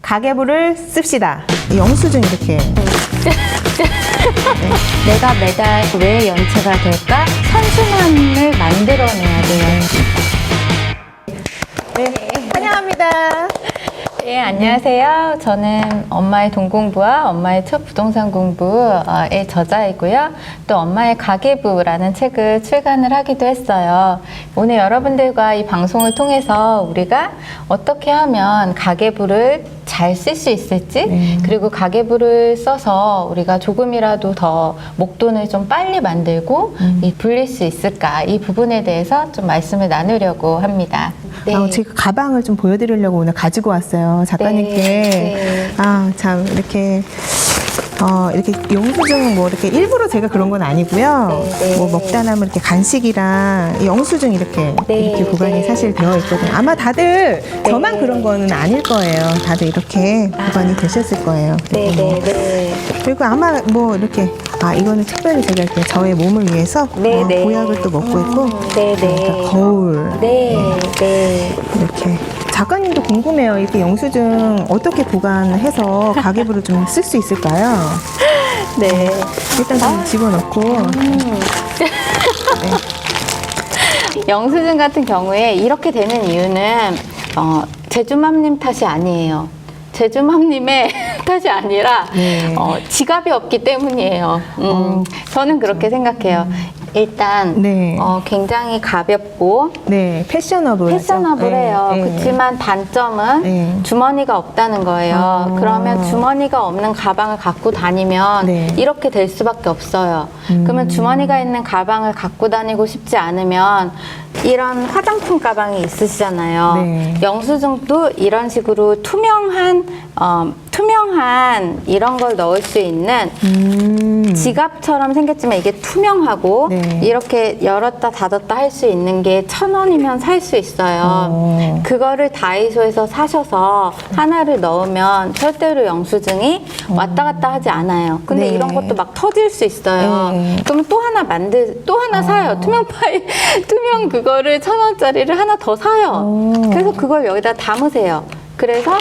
가계부를 씁시다. 영수증 이렇게. 내가 매달 왜 연체가 될까? 선순환을 만들어내야 돼요. 네, 환영합니다. 네, 안녕하세요. 저는 엄마의 돈공부와 엄마의 첫 부동산 공부의 저자이고요. 또 엄마의 가계부라는 책을 출간을 하기도 했어요. 오늘 여러분들과 이 방송을 통해서 우리가 어떻게 하면 가계부를 잘 쓸 수 있을지, 그리고 가계부를 써서 우리가 조금이라도 더 목돈을 좀 빨리 만들고 불릴 수 있을까, 이 부분에 대해서 좀 말씀을 나누려고 합니다. 네. 제가 가방을 좀 보여드리려고 오늘 가지고 왔어요. 작가님께. 네. 참, 이렇게 영수증 뭐 이렇게 일부러 제가 그런 건 아니고요. 네. 뭐 먹다 남은 이렇게 간식이랑 영수증 이렇게 보관이 네. 사실 되어 있거든요. 아마 다들 저만 그런 거는 아닐 거예요. 다들 이렇게 보관이 되셨을 거예요. 네. 그리고 아마 뭐 이렇게 이거는 특별히 제가 이렇게 저의 몸을 위해서 보약을 또 먹고 있고 그러니까 거울 이렇게. 작가님도 궁금해요. 이렇게 영수증 어떻게 보관해서 가계부를 좀 쓸 수 있을까요? 네. 일단 좀 집어넣고. 영수증 같은 경우에 이렇게 되는 이유는 제주맘님 탓이 아니에요. 제주맘님의 탓이 아니라 지갑이 없기 때문이에요. 저는 그렇게 생각해요. 일단 굉장히 가볍고 패셔너블해요. 그렇지만 단점은 주머니가 없다는 거예요. 그러면 주머니가 없는 가방을 갖고 다니면 이렇게 될 수밖에 없어요. 그러면 주머니가 있는 가방을 갖고 다니고 싶지 않으면 이런 화장품 가방이 있으시잖아요. 영수증도 이런 식으로 투명한 이런 걸 넣을 수 있는 지갑처럼 생겼지만 이게 투명하고 이렇게 열었다 닫았다 할 수 있는 게 1,000원이면 살 수 있어요. 그거를 다이소에서 사셔서 하나를 넣으면 절대로 영수증이 왔다 갔다 하지 않아요. 근데 이런 것도 막 터질 수 있어요. 그러면 또 하나 사요. 투명 그거를 1,000원짜리를 하나 더 사요. 그래서 그걸 여기다 담으세요. 그래서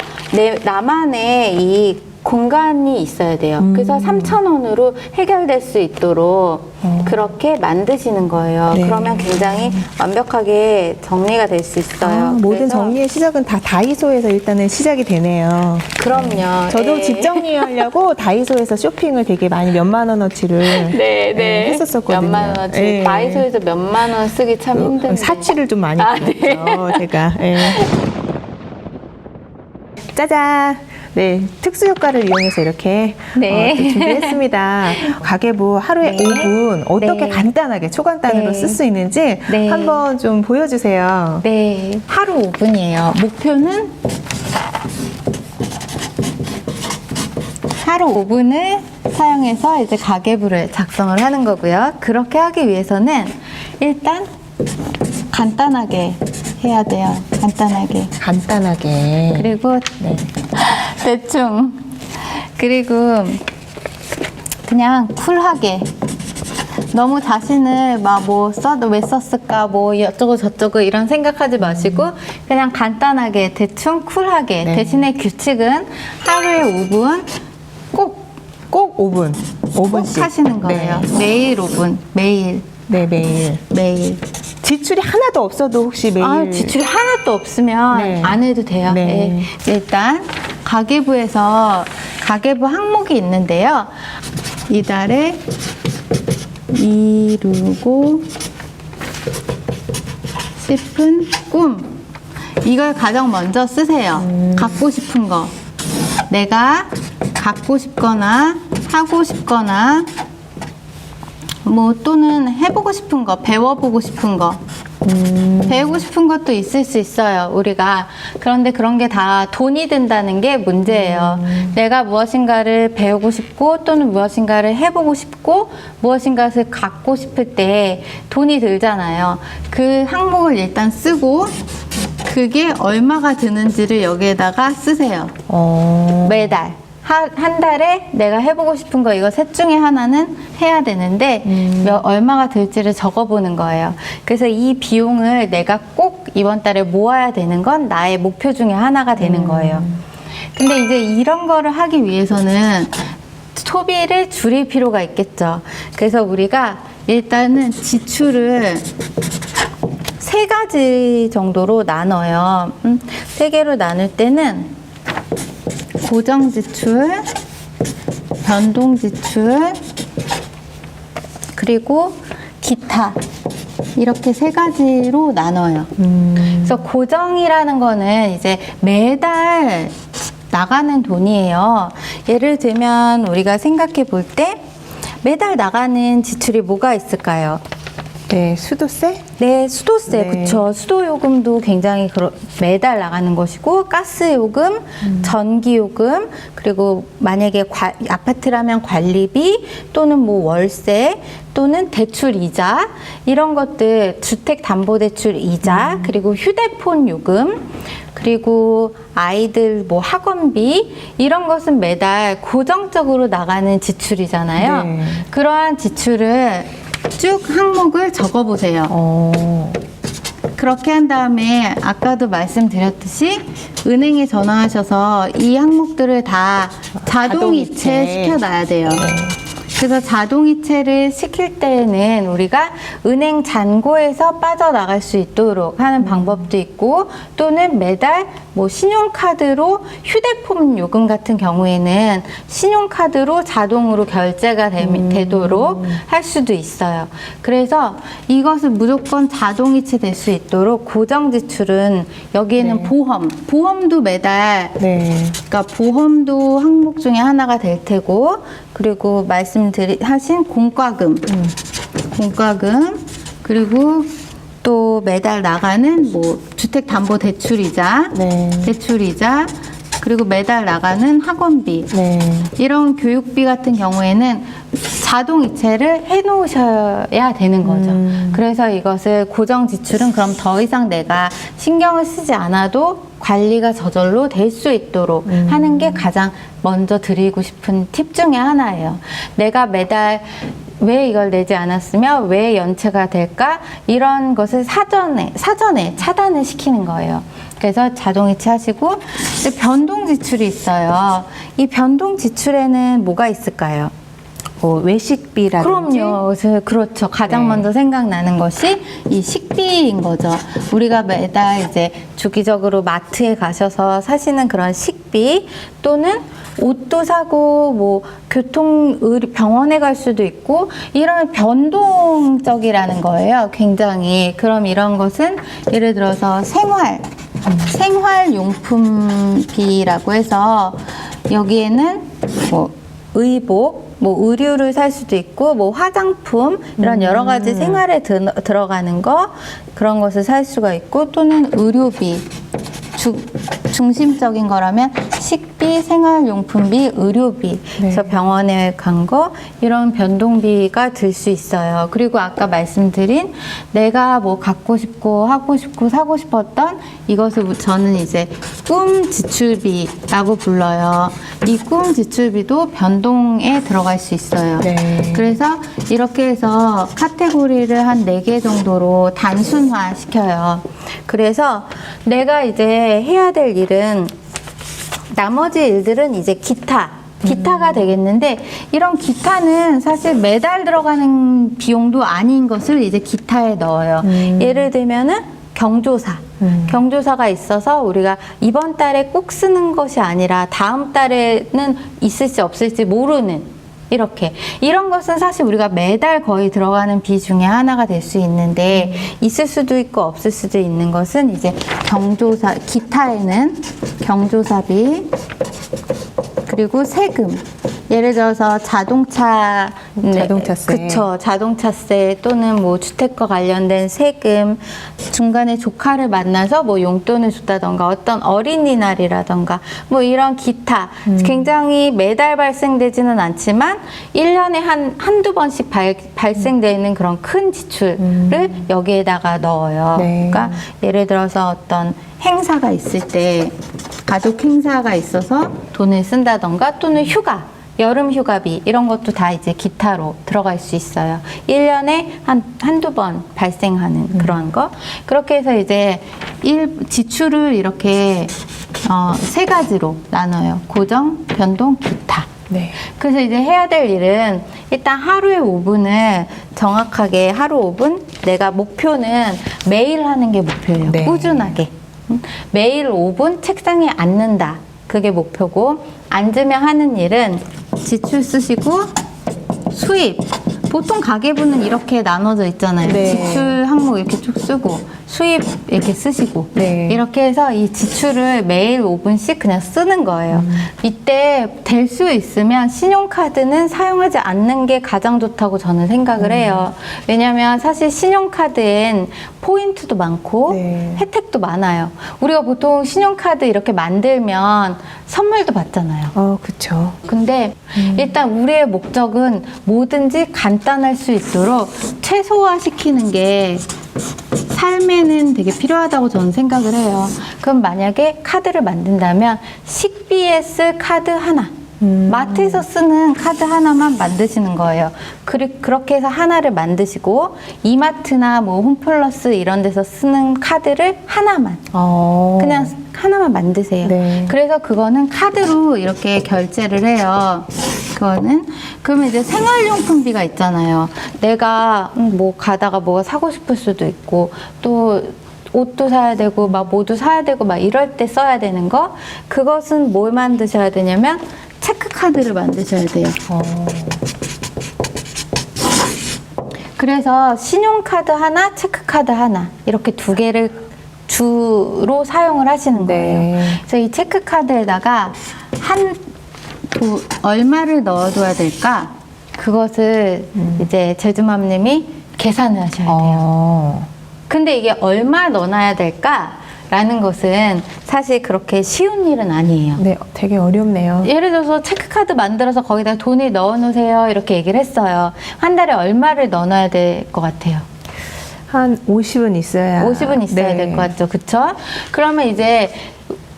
나만의 이 공간이 있어야 돼요. 그래서 3,000원으로 해결될 수 있도록 그렇게 만드시는 거예요. 그러면 굉장히 완벽하게 정리가 될 수 있어요. 모든 정리의 시작은 다 다이소에서 일단은 시작이 되네요. 그럼요. 저도 집 정리하려고 다이소에서 쇼핑을 되게 많이 몇만 원어치를 했었었거든요. 몇만 원어치. 다이소에서 몇만 원 쓰기 참 힘든데. 사치를 좀 많이 했죠, 제가. 짜잔! 특수 효과를 이용해서 이렇게 또 준비했습니다. 가계부 하루에 5분 어떻게 간단하게 초간단으로 쓸 수 있는지 한번 좀 보여주세요. 하루 5분이에요. 목표는 하루 5분을 사용해서 이제 가계부를 작성을 하는 거고요. 그렇게 하기 위해서는 일단 간단하게 해야 돼요. 간단하게. 그리고 대충. 그리고 그냥 쿨하게. 너무 자신을 왜 썼을까, 어쩌고 저쩌고 이런 생각하지 마시고 그냥 간단하게 대충 쿨하게. 대신에 규칙은 하루에 5분 꼭 5분씩 하시는 거예요. 매일 5분. 매일. 지출이 하나도 없어도 혹시 매일 지출이 하나도 없으면 안 해도 돼요. 일단 가계부에서 가계부 항목이 있는데요. 이달에 이루고 싶은 꿈, 이걸 가장 먼저 쓰세요. 갖고 싶은 거, 내가 갖고 싶거나 하고 싶거나 또는 해보고 싶은 거, 배워보고 싶은 거. 배우고 싶은 것도 있을 수 있어요, 우리가. 그런데 그런 게 다 돈이 든다는 게 문제예요. 내가 무엇인가를 배우고 싶고 또는 무엇인가를 해보고 싶고 무엇인가를 갖고 싶을 때 돈이 들잖아요. 그 항목을 일단 쓰고 그게 얼마가 드는지를 여기에다가 쓰세요. 매달. 한 달에 내가 해보고 싶은 거 이거 셋 중에 하나는 해야 되는데 얼마가 들지를 적어보는 거예요. 그래서 이 비용을 내가 꼭 이번 달에 모아야 되는 건 나의 목표 중에 하나가 되는 거예요. 근데 이제 이런 거를 하기 위해서는 소비를 줄일 필요가 있겠죠. 그래서 우리가 일단은 지출을 3가지 정도로 나눠요. 3개로 나눌 때는 고정 지출, 변동 지출, 그리고 기타, 이렇게 3가지로 나눠요. 그래서 고정이라는 거는 이제 매달 나가는 돈이에요. 예를 들면 우리가 생각해 볼 때 매달 나가는 지출이 뭐가 있을까요? 네, 수도세? 네, 수도세. 네. 그쵸. 수도요금도 굉장히 매달 나가는 것이고, 가스요금, 전기요금, 그리고 만약에 아파트라면 관리비, 또는 뭐 월세, 또는 대출 이자, 이런 것들, 주택담보대출 이자, 그리고 휴대폰 요금, 그리고 아이들 뭐 학원비, 이런 것은 매달 고정적으로 나가는 지출이잖아요. 네. 그러한 지출을 쭉 항목을 적어보세요. 그렇게 한 다음에 아까도 말씀드렸듯이 은행에 전화하셔서 이 항목들을 다 자동이체 시켜놔야 돼요. 그래서 자동이체를 시킬 때에는 우리가 은행 잔고에서 빠져나갈 수 있도록 하는 방법도 있고, 또는 매달 뭐 신용카드로 휴대폰 요금 같은 경우에는 신용카드로 자동으로 결제가 되도록 할 수도 있어요. 그래서 이것을 무조건 자동이체 될 수 있도록 고정 지출은 여기에는 네. 보험도 매달, 그러니까 보험도 항목 중에 하나가 될 테고, 그리고 하신 공과금, 그리고 또 매달 나가는 뭐 주택담보대출이자, 대출이자, 그리고 매달 나가는 학원비, 이런 교육비 같은 경우에는 자동이체를 해놓으셔야 되는 거죠. 그래서 이것을 고정 지출은 그럼 더 이상 내가 신경을 쓰지 않아도 관리가 저절로 될 수 있도록 하는 게 가장 먼저 드리고 싶은 팁 중에 하나예요. 내가 매달 왜 이걸 내지 않았으며 왜 연체가 될까? 이런 것을 사전에 차단을 시키는 거예요. 그래서 자동이체 하시고, 변동 지출이 있어요. 이 변동 지출에는 뭐가 있을까요? 뭐 외식비라든지. 그럼요. 그렇죠. 가장 먼저 생각나는 것이 이 식비인 거죠. 우리가 매달 이제 주기적으로 마트에 가셔서 사시는 그런 식비, 또는 옷도 사고 뭐 병원에 갈 수도 있고, 이런 변동적이라는 거예요. 굉장히. 그럼 이런 것은 예를 들어서 생활용품비라고 해서 여기에는 뭐 의복, 뭐 의류를 살 수도 있고, 뭐 화장품, 이런 여러 가지 생활에 들어가는 거, 그런 것을 살 수가 있고, 또는 의료비, 중심적인 거라면 식비, 생활용품비, 의료비, 그래서 병원에 간 거, 이런 변동비가 들 수 있어요. 그리고 아까 말씀드린 내가 뭐 갖고 싶고 하고 싶고 사고 싶었던 이것을 저는 이제 꿈 지출비라고 불러요. 이 꿈 지출비도 변동에 들어갈 수 있어요. 그래서 이렇게 해서 카테고리를 한 4개 정도로 단순화 시켜요. 그래서 내가 이제 해야 될 일은, 나머지 일들은 이제 기타가 되겠는데, 이런 기타는 사실 매달 들어가는 비용도 아닌 것을 이제 기타에 넣어요. 예를 들면은 경조사가 있어서 우리가 이번 달에 꼭 쓰는 것이 아니라 다음 달에는 있을지 없을지 모르는, 이런 것은 사실 우리가 매달 거의 들어가는 비 중에 하나가 될 수 있는데, 있을 수도 있고 없을 수도 있는 것은 이제 기타에는 경조사비, 그리고 세금, 예를 들어서 자동차세, 그쵸, 자동차세, 또는 뭐 주택과 관련된 세금, 중간에 조카를 만나서 뭐 용돈을 줬다던가, 어떤 어린이날이라던가, 뭐 이런 기타, 굉장히 매달 발생되지는 않지만 1년에 한두 번씩 발생되는 그런 큰 지출을 여기에다가 넣어요. 그러니까 예를 들어서 어떤 행사가 있을 때, 가족 행사가 있어서 돈을 쓴다던가, 또는 여름 휴가비, 이런 것도 다 이제 기타로 들어갈 수 있어요. 1년에 한두 번 발생하는 그런 거. 그렇게 해서 이제 지출을 이렇게 세 가지로 나눠요. 고정, 변동, 기타. 네. 그래서 이제 해야 될 일은 일단 하루에 5분을 정확하게 하루 5분 내가 목표는 매일 하는 게 목표예요. 네. 꾸준하게. 매일 5분 책상에 앉는다. 그게 목표고 앉으면 하는 일은 지출 쓰시고 수입. 보통 가계부는 이렇게 나눠져 있잖아요. 네. 지출 항목 이렇게 쭉 쓰고 수입 이렇게 쓰시고 네. 이렇게 해서 이 지출을 매일 5분씩 그냥 쓰는 거예요. 이때 될 수 있으면 신용카드는 사용하지 않는 게 가장 좋다고 저는 생각을 해요. 왜냐하면 사실 신용카드엔 포인트도 많고 네. 혜택도 많아요. 우리가 보통 신용카드 이렇게 만들면 선물도 받잖아요. 그쵸. 근데 일단 우리의 목적은 뭐든지 간단할 수 있도록 최소화시키는 게 삶에는 되게 필요하다고 저는 생각을 해요. 그럼 만약에 카드를 만든다면 식비에 쓸 카드 하나, 마트에서 쓰는 카드 하나만 만드시는 거예요. 그렇게 해서 하나를 만드시고 이마트나 뭐 홈플러스 이런 데서 쓰는 카드를 하나만 그냥 하나만 만드세요. 네. 그래서 그거는 카드로 이렇게 결제를 해요. 그러면 이제 생활용품비가 있잖아요. 내가 뭐 가다가 뭐가 사고 싶을 수도 있고 또 옷도 사야 되고 막 뭐도 사야 되고 막 이럴 때 써야 되는 거, 그것은 뭘 만드셔야 되냐면 체크카드를 만드셔야 돼요. 그래서 신용카드 하나, 체크카드 하나 이렇게 두 개를 주로 사용을 하시는 거예요. 네. 그래서 이 체크카드에다가 얼마를 넣어둬야 될까? 그것을 이제 제주맘님이 계산을 하셔야 돼요. 근데 이게 얼마 넣어놔야 될까라는 것은 사실 그렇게 쉬운 일은 아니에요. 네, 되게 어렵네요. 예를 들어서 체크카드 만들어서 거기다 돈을 넣어놓으세요 이렇게 얘기를 했어요. 한 달에 얼마를 넣어놔야 될 것 같아요? 한 50은 있어야. 50은 있어야 네. 될 것 같죠. 그쵸? 그러면 이제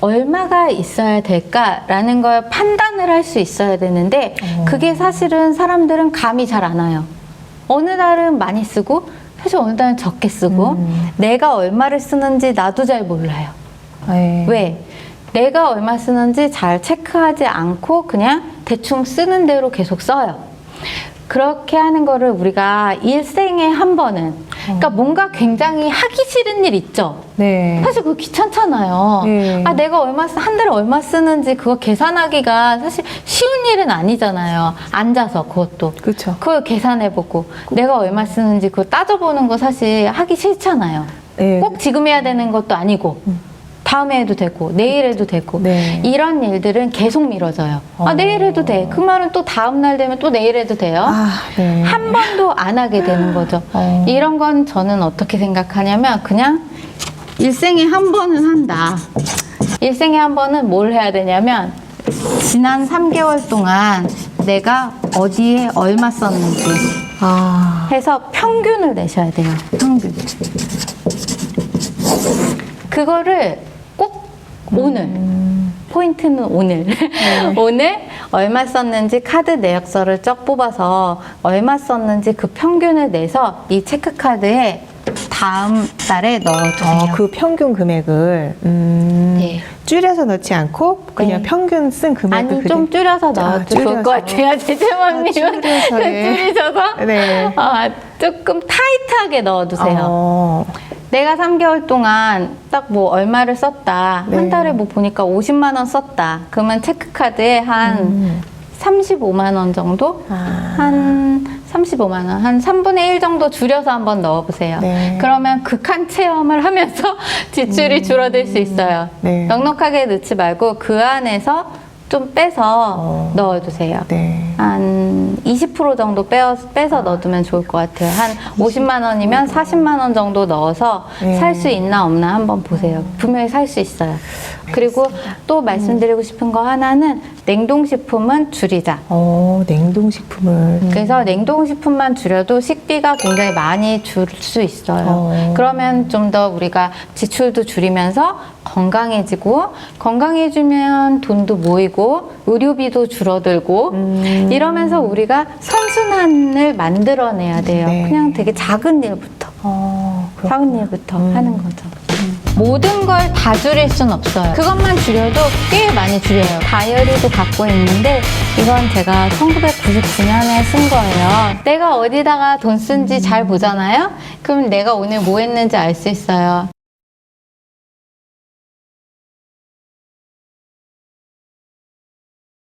얼마가 있어야 될까라는 걸 판단을 할 수 있어야 되는데 그게 사실은 사람들은 감이 잘 안 와요. 어느 달은 많이 쓰고 사실 어느 달은 적게 쓰고 내가 얼마를 쓰는지 나도 잘 몰라요. 네. 왜? 내가 얼마 쓰는지 잘 체크하지 않고 그냥 대충 쓰는 대로 계속 써요. 그렇게 하는 거를 우리가 일생에 한 번은, 그러니까 뭔가 굉장히 하기 싫은 일 있죠? 네. 사실 그거 귀찮잖아요. 네. 내가 한 달에 얼마 쓰는지 그거 계산하기가 사실 쉬운 일은 아니잖아요. 앉아서 그것도. 그쵸. 그걸 계산해보고 내가 얼마 쓰는지 그거 따져보는 거 사실 하기 싫잖아요. 네. 꼭 지금 해야 되는 것도 아니고 다음에 해도 되고 내일 해도 되고 네. 이런 일들은 계속 미뤄져요. 내일 해도 돼. 그 말은 또 다음 날 되면 또 내일 해도 돼요. 네. 한 번도 안 하게 되는 거죠. 이런 건 저는 어떻게 생각하냐면 그냥 일생에 한 번은 한다. 일생에 한 번은 뭘 해야 되냐면 지난 3개월 동안 내가 어디에 얼마 썼는지 해서 평균을 내셔야 돼요. 평균. 그거를 꼭 오늘 포인트는 오늘 오늘 얼마 썼는지 카드 내역서를 쫙 뽑아서 얼마 썼는지 그 평균을 내서 이 체크카드에 다음 달에 넣어두세요. 그 평균 금액을 네. 줄여서 넣지 않고 그냥 네. 평균 쓴 금액을 아니 좀 줄여서 넣어도 좋을 것 같아요. 제제맘님은 줄여서, 네. 줄이셔서 네. 조금 타이트하게 넣어두세요. 내가 3개월 동안 딱 뭐 얼마를 썼다. 네. 한 달에 뭐 보니까 50만 원 썼다. 그러면 체크카드에 한 35만 원 정도? 한 35만 원, 한 3분의 1 정도 줄여서 한번 넣어보세요. 네. 그러면 극한 체험을 하면서 지출이 줄어들 수 있어요. 네. 넉넉하게 넣지 말고 그 안에서 좀 빼서 넣어주세요. 네. 한 20% 정도 빼서 넣어두면 좋을 것 같아요. 한 50만 원이면 40만 원 정도 넣어서 네. 살 수 있나 없나 한번 보세요. 분명히 살 수 있어요. 그리고 또 말씀드리고 싶은 거 하나는 냉동식품은 줄이자. 냉동식품을. 그래서 냉동식품만 줄여도 식비가 굉장히 많이 줄 수 있어요. 그러면 좀 더 우리가 지출도 줄이면서 건강해지면 돈도 모이고 의료비도 줄어들고 이러면서 우리가 선순환을 만들어내야 돼요. 네. 그냥 되게 작은 일부터 작은 일부터 하는 거죠. 모든 걸 다 줄일 순 없어요. 그것만 줄여도 꽤 많이 줄여요. 다이어리도 갖고 있는데 이건 제가 1999년에 쓴 거예요. 내가 어디다가 돈 쓴지 잘 보잖아요? 그럼 내가 오늘 뭐 했는지 알 수 있어요.